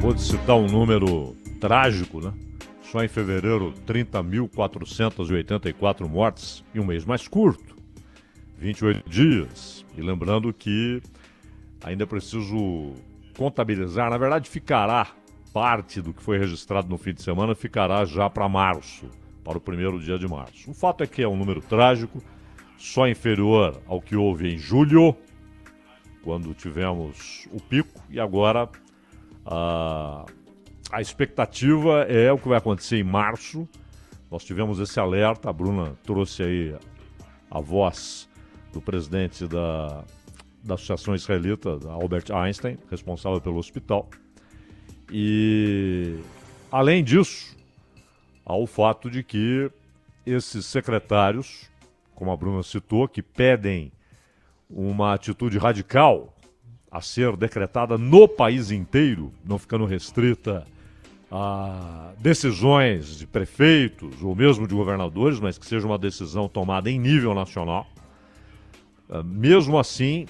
acabou de citar um número trágico, né? Só em fevereiro, 30.484 mortes em um mês mais curto, 28 dias. E lembrando que ainda é preciso contabilizar, na verdade ficará parte do que foi registrado no fim de semana, ficará já para março, para o primeiro dia de março. O fato é que é um número trágico, só inferior ao que houve em julho, quando tivemos o pico, e agora a expectativa é o que vai acontecer em março. Nós tivemos esse alerta, a Bruna trouxe aí a voz do presidente da Associação Israelita, Albert Einstein, responsável pelo hospital. E, além disso, há o fato de que esses secretários, como a Bruna citou, que pedem uma atitude radical a ser decretada no país inteiro, não ficando restrita a decisões de prefeitos ou mesmo de governadores, mas que seja uma decisão tomada em nível nacional. Mesmo assim,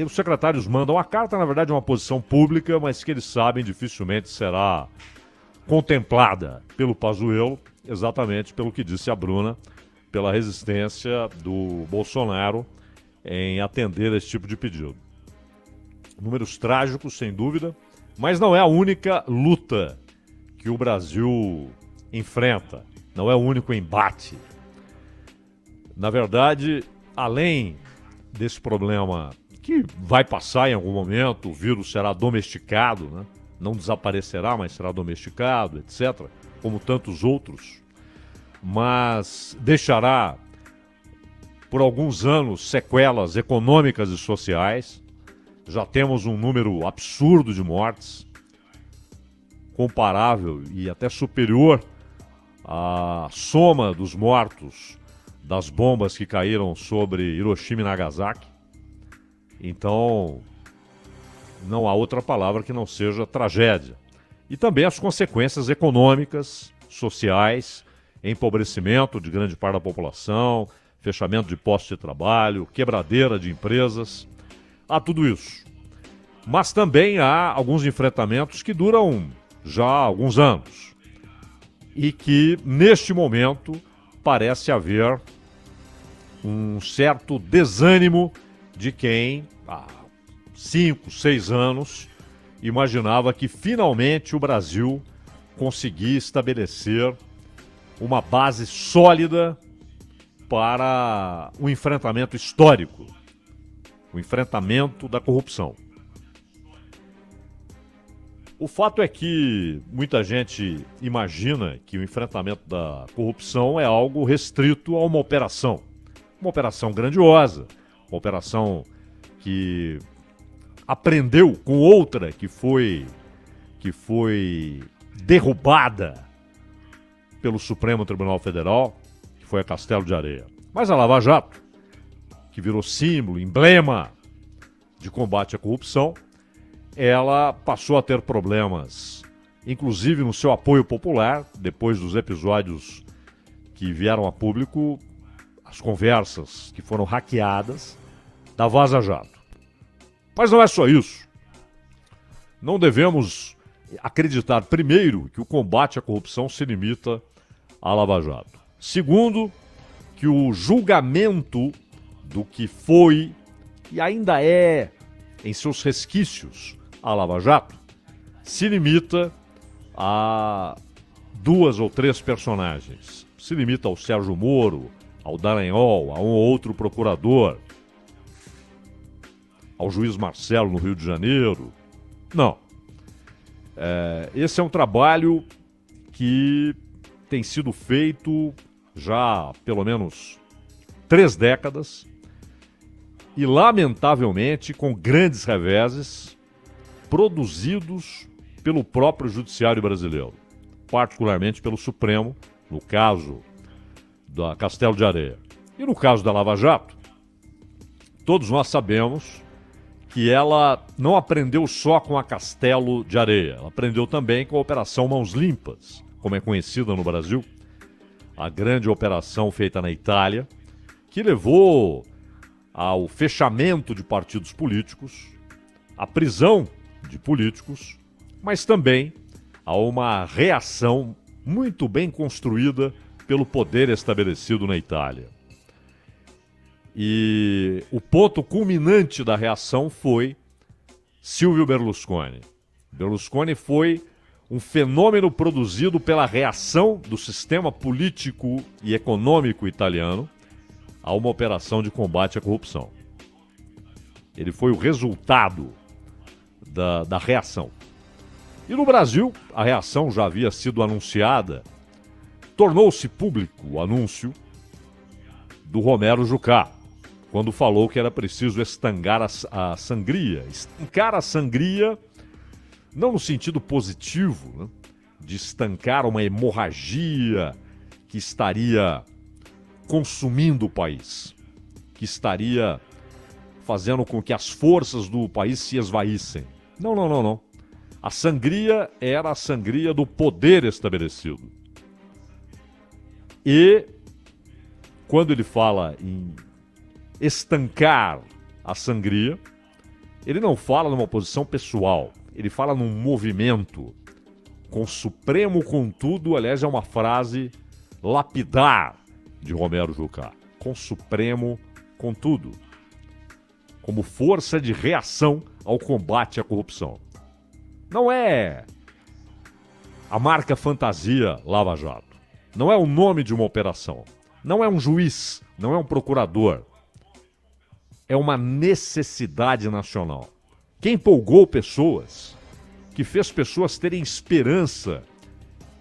os secretários mandam a carta, na verdade é uma posição pública, mas que eles sabem dificilmente será contemplada pelo Pazuello, exatamente pelo que disse a Bruna, pela resistência do Bolsonaro em atender esse tipo de pedido. Números trágicos, sem dúvida, mas não é a única luta que o Brasil enfrenta, não é o único embate. Na verdade, além desse problema que vai passar em algum momento, o vírus será domesticado, né? Não desaparecerá, mas será domesticado, etc., como tantos outros, mas deixará por alguns anos sequelas econômicas e sociais. Já temos um número absurdo de mortes, comparável e até superior à soma dos mortos das bombas que caíram sobre Hiroshima e Nagasaki. Então, não há outra palavra que não seja tragédia. E também as consequências econômicas, sociais, empobrecimento de grande parte da população, fechamento de postos de trabalho, quebradeira de empresas. Há tudo isso. Mas também há alguns enfrentamentos que duram já há alguns anos e que, neste momento, parece haver um certo desânimo de quem, há 5, 6 anos, imaginava que finalmente o Brasil conseguia estabelecer uma base sólida para o enfrentamento histórico, o enfrentamento da corrupção. O fato é que muita gente imagina que o enfrentamento da corrupção é algo restrito a uma operação grandiosa, uma operação que aprendeu com outra que foi derrubada pelo Supremo Tribunal Federal, que foi a Castelo de Areia. Mas a Lava Jato, que virou símbolo, emblema de combate à corrupção, ela passou a ter problemas, inclusive no seu apoio popular, depois dos episódios que vieram a público, as conversas que foram hackeadas da Vaza Jato. Mas não é só isso. Não devemos acreditar, primeiro, que o combate à corrupção se limita à Lava Jato. Segundo, que o julgamento do que foi e ainda é, em seus resquícios, a Lava Jato, se limita a 2 ou 3 personagens. Se limita ao Sérgio Moro, ao Dallagnol, a um ou outro procurador, ao juiz Marcelo no Rio de Janeiro. Não. Esse é um trabalho que tem sido feito já há pelo menos 3 décadas e, lamentavelmente, com grandes reveses produzidos pelo próprio judiciário brasileiro, particularmente pelo Supremo, no caso da Castelo de Areia. E no caso da Lava Jato, todos nós sabemos que ela não aprendeu só com a Castelo de Areia, ela aprendeu também com a Operação Mãos Limpas, como é conhecida no Brasil, a grande operação feita na Itália, que levou ao fechamento de partidos políticos, à prisão de políticos, mas também a uma reação muito bem construída pelo poder estabelecido na Itália. E o ponto culminante da reação foi Silvio Berlusconi. Berlusconi foi um fenômeno produzido pela reação do sistema político e econômico italiano a uma operação de combate à corrupção. Ele foi o resultado da reação. E no Brasil, a reação já havia sido anunciada. Tornou-se público o anúncio do Romero Jucá, quando falou que era preciso estancar a sangria. Estancar a sangria, não no sentido positivo, né, de estancar uma hemorragia que estaria consumindo o país, que estaria fazendo com que as forças do país se esvaíssem. Não. A sangria era a sangria do poder estabelecido. E quando ele fala em estancar a sangria, ele não fala numa posição pessoal, ele fala num movimento. Com supremo contudo, aliás, é uma frase lapidar de Romero Jucá. Com supremo contudo. Como força de reação ao combate à corrupção. Não é a marca fantasia Lava Jato. Não é o nome de uma operação. Não é um juiz. Não é um procurador. É uma necessidade nacional. Que empolgou pessoas, que fez pessoas terem esperança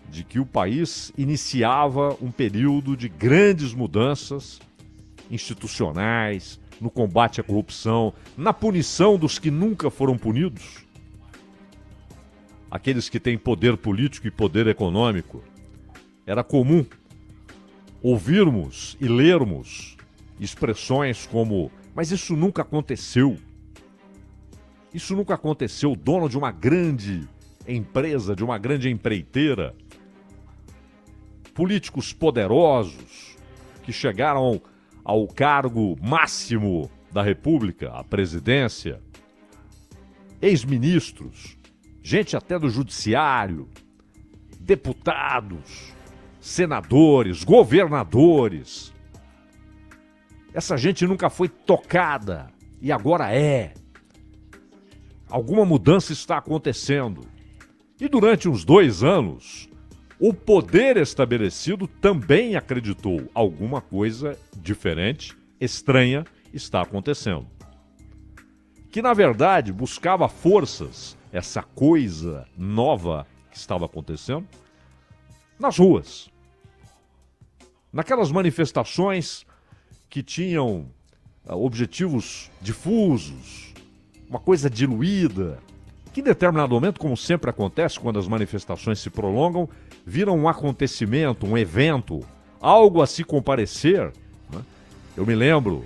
de que o país iniciava um período de grandes mudanças institucionais, no combate à corrupção, na punição dos que nunca foram punidos. Aqueles que têm poder político e poder econômico. Era comum ouvirmos e lermos expressões como: mas isso nunca aconteceu. Isso nunca aconteceu. O dono de uma grande empresa, de uma grande empreiteira, políticos poderosos que chegaram ao cargo máximo da República, a presidência, ex-ministros, gente até do judiciário, deputados, senadores, governadores. Essa gente nunca foi tocada e agora é. Alguma mudança está acontecendo. E durante uns 2 anos, o poder estabelecido também acreditou alguma coisa diferente, estranha, está acontecendo. Que, na verdade, buscava forças, essa coisa nova que estava acontecendo, nas ruas. Naquelas manifestações que tinham objetivos difusos, uma coisa diluída, que em determinado momento, como sempre acontece quando as manifestações se prolongam, viram um acontecimento, um evento, algo a se comparecer. Né? Eu me lembro,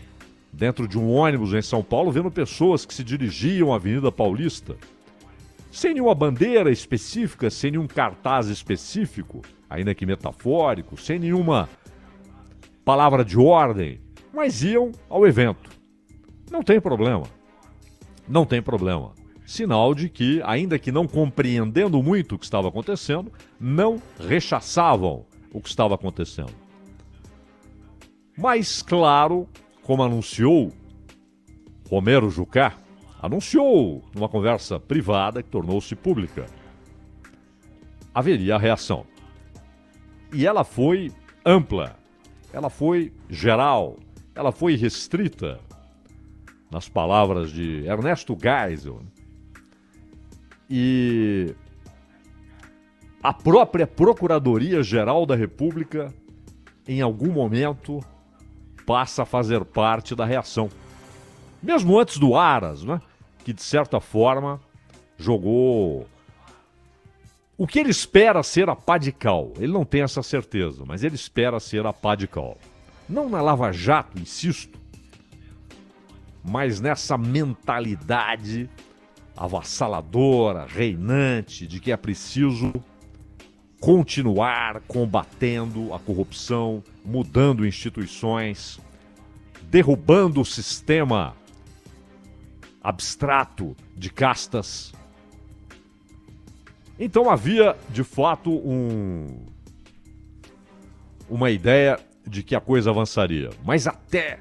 dentro de um ônibus em São Paulo, vendo pessoas que se dirigiam à Avenida Paulista, sem nenhuma bandeira específica, sem nenhum cartaz específico, ainda que metafórico, sem nenhuma palavra de ordem, mas iam ao evento. Não tem problema. Não tem problema. Sinal de que, ainda que não compreendendo muito o que estava acontecendo, não rechaçavam o que estava acontecendo. Mas, claro, como anunciou Romero Jucá, anunciou numa conversa privada que tornou-se pública, haveria a reação. E ela foi ampla, ela foi geral, ela foi restrita, nas palavras de Ernesto Geisel. E a própria Procuradoria-Geral da República, em algum momento, passa a fazer parte da reação. Mesmo antes do Aras, né, que de certa forma jogou o que ele espera ser a pá de cal. Ele não tem essa certeza, mas ele espera ser a pá de cal. Não na Lava Jato, insisto, mas nessa mentalidade avassaladora, reinante, de que é preciso continuar combatendo a corrupção, mudando instituições, derrubando o sistema abstrato de castas, Então havia, de fato, uma ideia de que a coisa avançaria. Mas até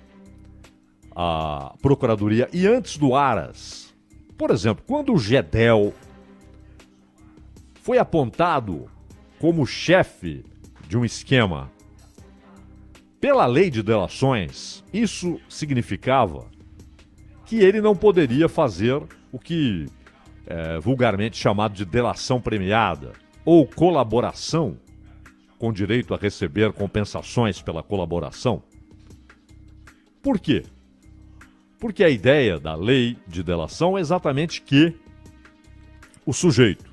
a Procuradoria e antes do Aras, por exemplo, quando o Gedel foi apontado como chefe de um esquema pela lei de delações, isso significava que ele não poderia fazer o que é vulgarmente chamado de delação premiada ou colaboração com direito a receber compensações pela colaboração. Por quê? Porque a ideia da lei de delação é exatamente que o sujeito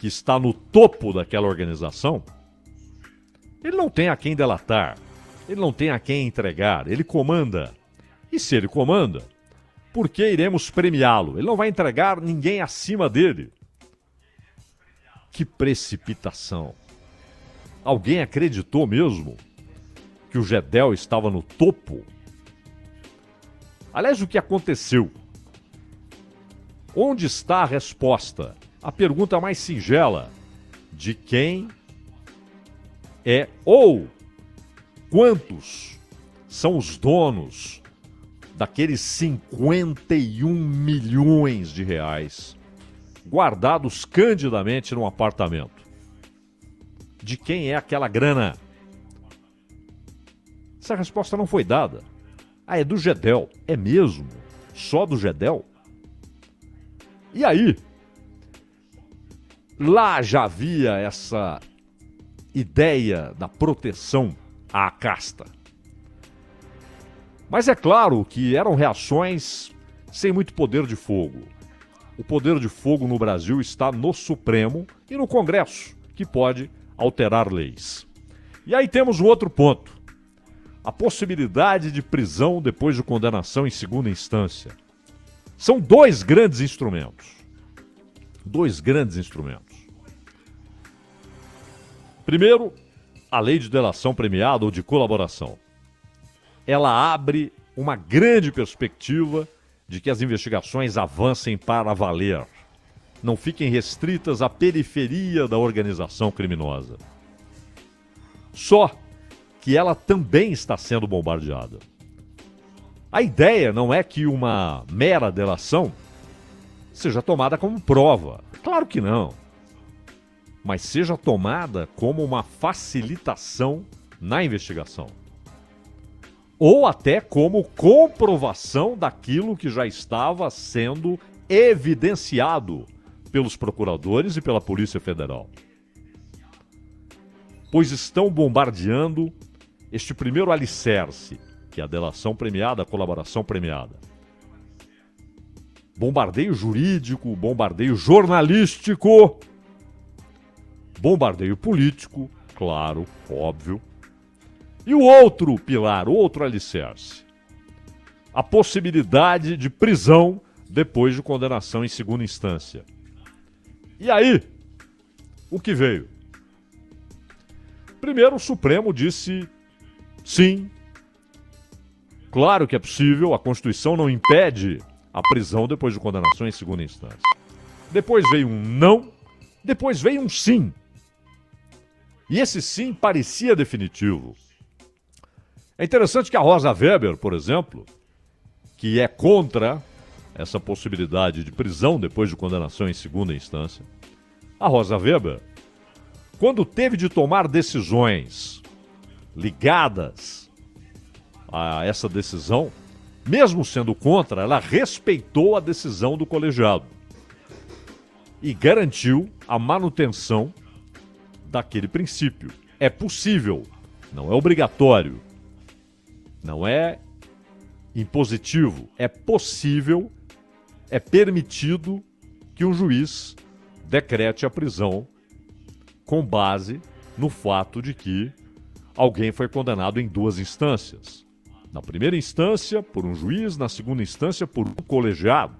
que está no topo daquela organização, ele não tem a quem delatar, ele não tem a quem entregar, ele comanda. E se ele comanda, por que iremos premiá-lo? Ele não vai entregar ninguém acima dele. Que precipitação! Alguém acreditou mesmo que o Gedel estava no topo? Aliás, o que aconteceu? Onde está a resposta? A pergunta mais singela: de quem é ou quantos são os donos daqueles 51 milhões de reais guardados candidamente num apartamento? De quem é aquela grana? Essa resposta não foi dada. Ah, é do Gedel. É mesmo? Só do Gedel? E aí? Lá já havia essa ideia da proteção à casta. Mas é claro que eram reações sem muito poder de fogo. O poder de fogo no Brasil está no Supremo e no Congresso, que pode alterar leis. E aí temos um outro ponto. A possibilidade de prisão depois de condenação em segunda instância. São dois grandes instrumentos. Dois grandes instrumentos. Primeiro, a lei de delação premiada ou de colaboração. Ela abre uma grande perspectiva de que as investigações avancem para valer. Não fiquem restritas à periferia da organização criminosa. Só que ela também está sendo bombardeada. A ideia não é que uma mera delação seja tomada como prova. Claro que não. Mas seja tomada como uma facilitação na investigação. Ou até como comprovação daquilo que já estava sendo evidenciado pelos procuradores e pela Polícia Federal. Pois estão bombardeando este primeiro alicerce, que é a delação premiada, a colaboração premiada. Bombardeio jurídico, bombardeio jornalístico, bombardeio político, claro, óbvio. E o outro pilar, o outro alicerce, a possibilidade de prisão depois de condenação em segunda instância. E aí, o que veio? Primeiro, o Supremo disse sim, claro que é possível, a Constituição não impede a prisão depois de condenação em segunda instância. Depois veio um não, depois veio um sim. E esse sim parecia definitivo. É interessante que a Rosa Weber, por exemplo, que é contra essa possibilidade de prisão depois de condenação em segunda instância, a Rosa Weber, quando teve de tomar decisões ligadas a essa decisão, mesmo sendo contra, ela respeitou a decisão do colegiado e garantiu a manutenção daquele princípio. É possível, não é obrigatório, não é impositivo, é possível, é permitido que um juiz decrete a prisão com base no fato de que alguém foi condenado em duas instâncias. Na primeira instância, por um juiz, na segunda instância, por um colegiado.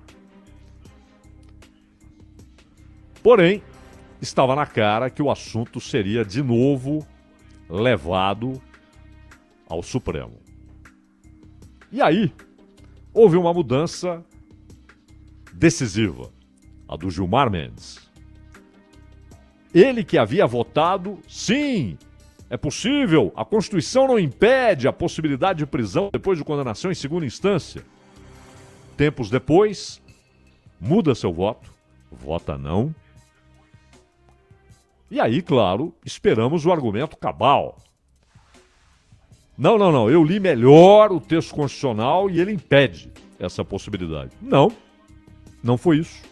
Porém, estava na cara que o assunto seria de novo levado ao Supremo. E aí, houve uma mudança decisiva, a do Gilmar Mendes. Ele que havia votado, sim, é possível, a Constituição não impede a possibilidade de prisão depois de condenação em segunda instância. Tempos depois, muda seu voto, vota não. E aí, claro, esperamos o argumento cabal. Não, eu li melhor o texto constitucional e ele impede essa possibilidade. Não foi isso.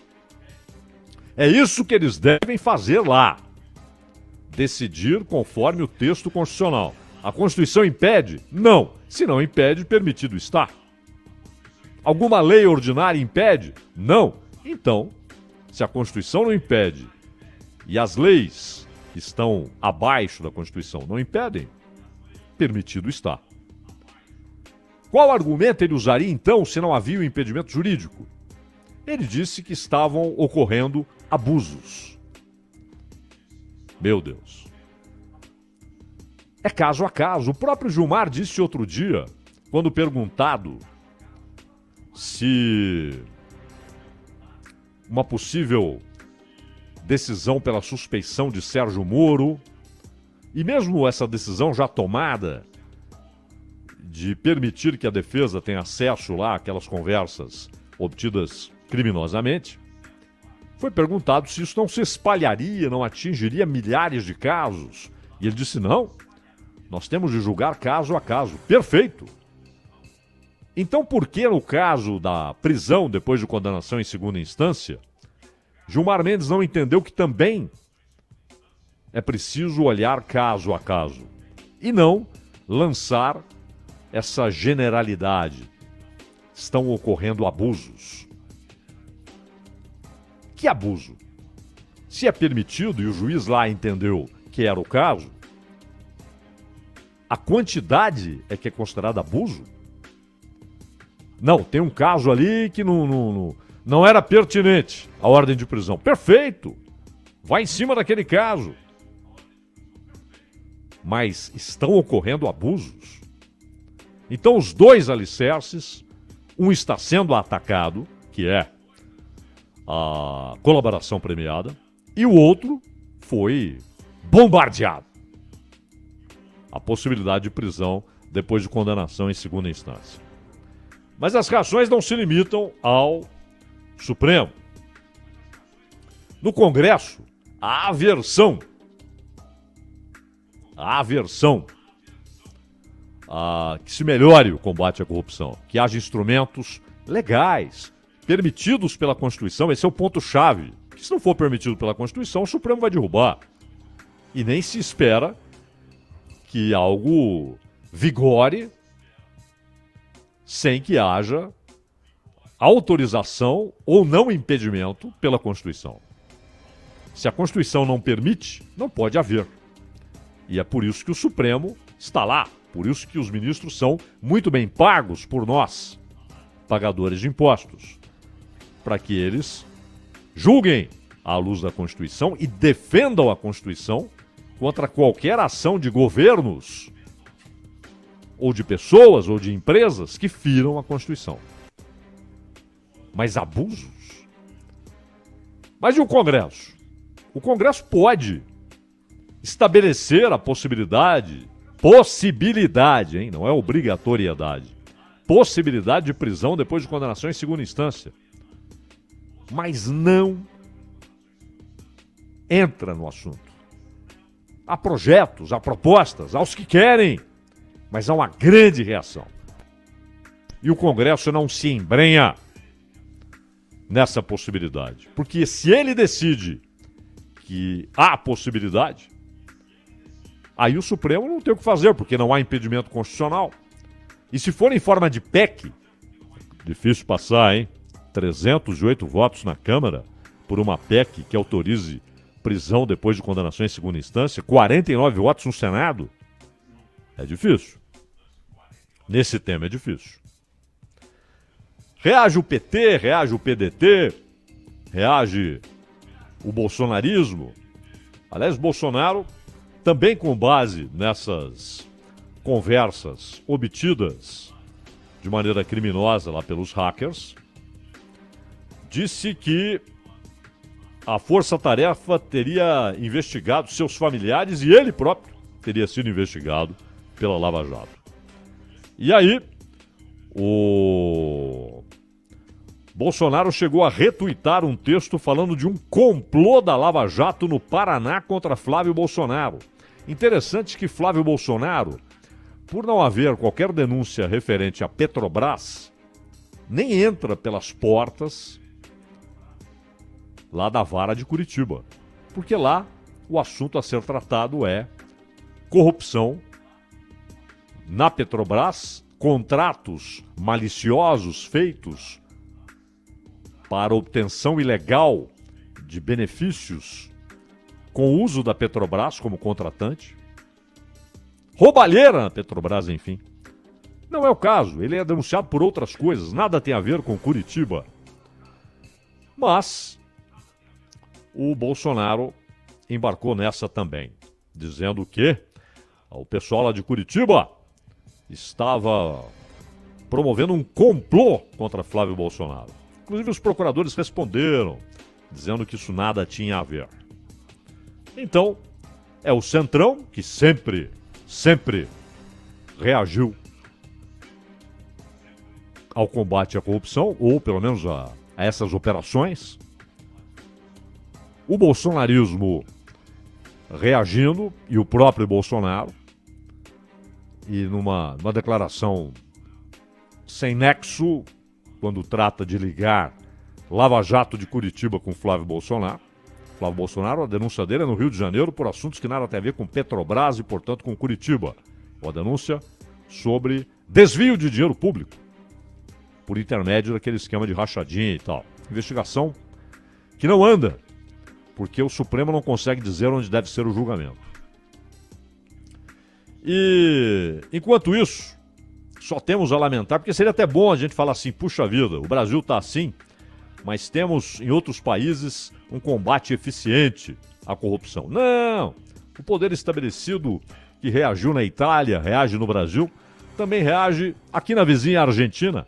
É isso que eles devem fazer lá. Decidir conforme o texto constitucional. A Constituição impede? Não. Se não impede, permitido está. Alguma lei ordinária impede? Não. Então, se a Constituição não impede e as leis que estão abaixo da Constituição não impedem, permitido está. Qual argumento ele usaria então se não havia o impedimento jurídico? Ele disse que estavam ocorrendo abusos. Meu Deus. É caso a caso. O próprio Gilmar disse outro dia, quando perguntado se uma possível decisão pela suspeição de Sérgio Moro, e mesmo essa decisão já tomada de permitir que a defesa tenha acesso lá àquelas conversas obtidas criminosamente, foi perguntado se isso não se espalharia, não atingiria milhares de casos. E ele disse, não, nós temos de julgar caso a caso. Perfeito! Então por que no caso da prisão depois de condenação em segunda instância, Gilmar Mendes não entendeu que também é preciso olhar caso a caso e não lançar essa generalidade? Estão ocorrendo abusos. Que abuso? Se é permitido, e o juiz lá entendeu que era o caso, a quantidade é que é considerada abuso? Não, tem um caso ali que não era pertinente a ordem de prisão. Perfeito! Vai em cima daquele caso. Mas estão ocorrendo abusos? Então os dois alicerces, um está sendo atacado, que é a colaboração premiada, e o outro foi bombardeado. A possibilidade de prisão depois de condenação em segunda instância. Mas as reações não se limitam ao Supremo. No Congresso, a aversão que se melhore o combate à corrupção, que haja instrumentos legais, permitidos pela Constituição. Esse é o ponto-chave. Que se não for permitido pela Constituição, o Supremo vai derrubar. E nem se espera que algo vigore sem que haja autorização ou não impedimento pela Constituição. Se a Constituição não permite, não pode haver. E é por isso que o Supremo está lá. Por isso que os ministros são muito bem pagos por nós, pagadores de impostos, para que eles julguem à luz da Constituição e defendam a Constituição contra qualquer ação de governos ou de pessoas ou de empresas que firam a Constituição. Mas abusos? Mas e o Congresso? O Congresso pode estabelecer a possibilidade, hein? Não é obrigatoriedade, possibilidade de prisão depois de condenação em segunda instância. Mas não entra no assunto. Há projetos, há propostas, há os que querem, mas há uma grande reação. E o Congresso não se embrenha nessa possibilidade. Porque se ele decide que há possibilidade, aí o Supremo não tem o que fazer, porque não há impedimento constitucional. E se for em forma de PEC, difícil passar, hein? 308 votos na Câmara por uma PEC que autorize prisão depois de condenação em segunda instância, 49 votos no Senado. É difícil. Nesse tema é difícil. Reage o PT, reage o PDT, reage o bolsonarismo. Aliás, Bolsonaro, também com base nessas conversas obtidas de maneira criminosa lá pelos hackers, disse que a Força-Tarefa teria investigado seus familiares e ele próprio teria sido investigado pela Lava Jato. E aí, o Bolsonaro chegou a retuitar um texto falando de um complô da Lava Jato no Paraná contra Flávio Bolsonaro. Interessante que Flávio Bolsonaro, por não haver qualquer denúncia referente a Petrobras, nem entra pelas portas lá da vara de Curitiba. Porque lá o assunto a ser tratado é corrupção na Petrobras, contratos maliciosos feitos para obtenção ilegal de benefícios com o uso da Petrobras como contratante. Roubalheira na Petrobras, enfim. Não é o caso, ele é denunciado por outras coisas, nada tem a ver com Curitiba. Mas o Bolsonaro embarcou nessa também, dizendo que o pessoal lá de Curitiba estava promovendo um complô contra Flávio Bolsonaro. Inclusive os procuradores responderam, dizendo que isso nada tinha a ver. Então, é o Centrão que sempre reagiu ao combate à corrupção, ou pelo menos a essas operações. O bolsonarismo reagindo, e o próprio Bolsonaro, e numa declaração sem nexo, quando trata de ligar Lava Jato de Curitiba com Flávio Bolsonaro. Flávio Bolsonaro, a denúncia dele é no Rio de Janeiro por assuntos que nada tem a ver com Petrobras e, portanto, com Curitiba. Uma denúncia sobre desvio de dinheiro público por intermédio daquele esquema de rachadinha e tal. Investigação que não anda, porque o Supremo não consegue dizer onde deve ser o julgamento. E, enquanto isso, só temos a lamentar, porque seria até bom a gente falar assim, puxa vida, o Brasil está assim, mas temos em outros países um combate eficiente à corrupção. Não! O poder estabelecido que reagiu na Itália, reage no Brasil, também reage aqui na vizinha Argentina.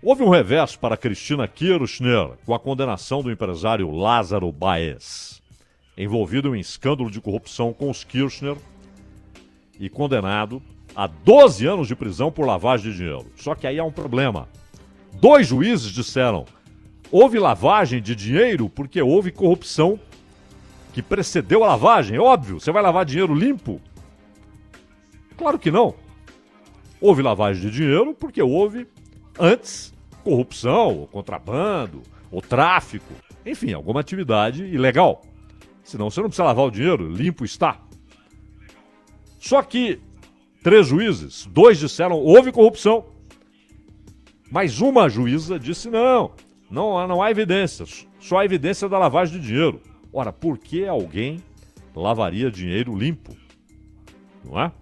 Houve um revés para Cristina Kirchner com a condenação do empresário Lázaro Báez, envolvido em escândalo de corrupção com os Kirchner e condenado a 12 anos de prisão por lavagem de dinheiro. Só que aí há um problema. 2 juízes disseram: houve lavagem de dinheiro porque houve corrupção que precedeu a lavagem. É óbvio, você vai lavar dinheiro limpo? Claro que não. Houve lavagem de dinheiro porque houve antes corrupção, ou contrabando, ou tráfico, enfim, alguma atividade ilegal. Senão você não precisa lavar o dinheiro, limpo está. Só que 3 juízes, 2 disseram houve corrupção, mas uma juíza disse não há evidências, só há evidência da lavagem de dinheiro. Ora, por que alguém lavaria dinheiro limpo? Não é?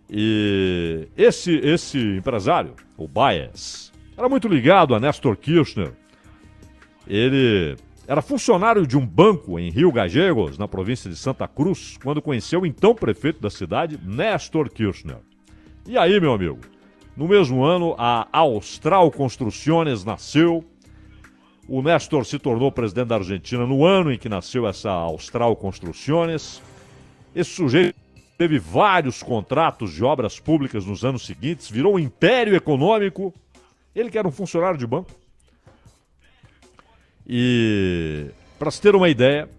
E esse empresário, o Báez, era muito ligado a Néstor Kirchner. Ele era funcionário de um banco em Rio Gallegos, na província de Santa Cruz, quando conheceu o então prefeito da cidade, Néstor Kirchner. E aí, meu amigo, no mesmo ano, a Austral Construções nasceu. O Néstor se tornou presidente da Argentina no ano em que nasceu essa Austral Construções. Esse sujeito teve vários contratos de obras públicas nos anos seguintes, virou um império econômico. Ele que era um funcionário de banco. E, para se ter uma ideia,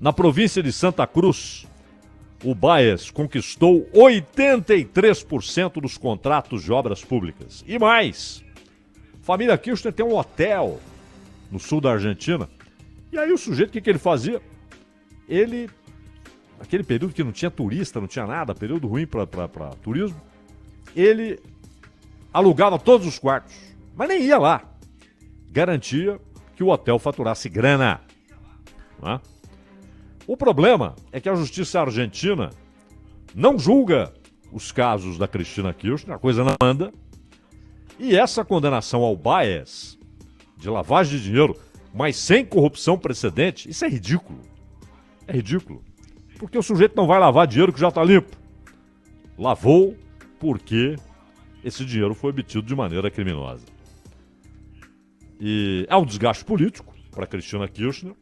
na província de Santa Cruz, o Báez conquistou 83% dos contratos de obras públicas. E mais, a família Kirchner tem um hotel no sul da Argentina. E aí o sujeito, o que ele fazia? Ele, naquele período que não tinha turista, não tinha nada, período ruim para turismo, ele alugava todos os quartos, mas nem ia lá. Garantia que o hotel faturasse grana. Não é? O problema é que a justiça argentina não julga os casos da Cristina Kirchner, a coisa não anda. E essa condenação ao Báez de lavagem de dinheiro, mas sem corrupção precedente, isso é ridículo. É ridículo. Porque o sujeito não vai lavar dinheiro que já está limpo. Lavou porque esse dinheiro foi obtido de maneira criminosa. E há um desgaste político, para Cristina Kirchner,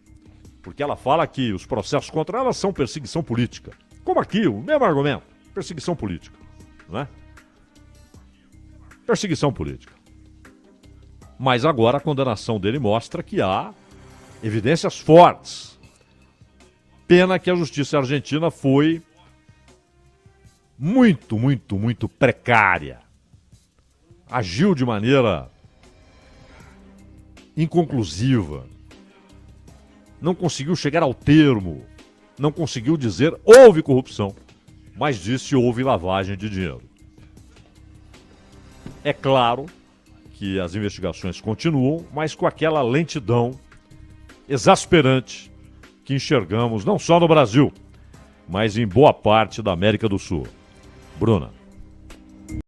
porque ela fala que os processos contra ela são perseguição política. Como aqui, o mesmo argumento, perseguição política, né? Perseguição política. Mas agora a condenação dele mostra que há evidências fortes. Pena que a justiça argentina foi muito precária. Agiu de maneira inconclusiva. Não conseguiu chegar ao termo. Não conseguiu dizer houve corrupção, mas disse houve lavagem de dinheiro. É claro que as investigações continuam, mas com aquela lentidão exasperante que enxergamos não só no Brasil, mas em boa parte da América do Sul. Bruna.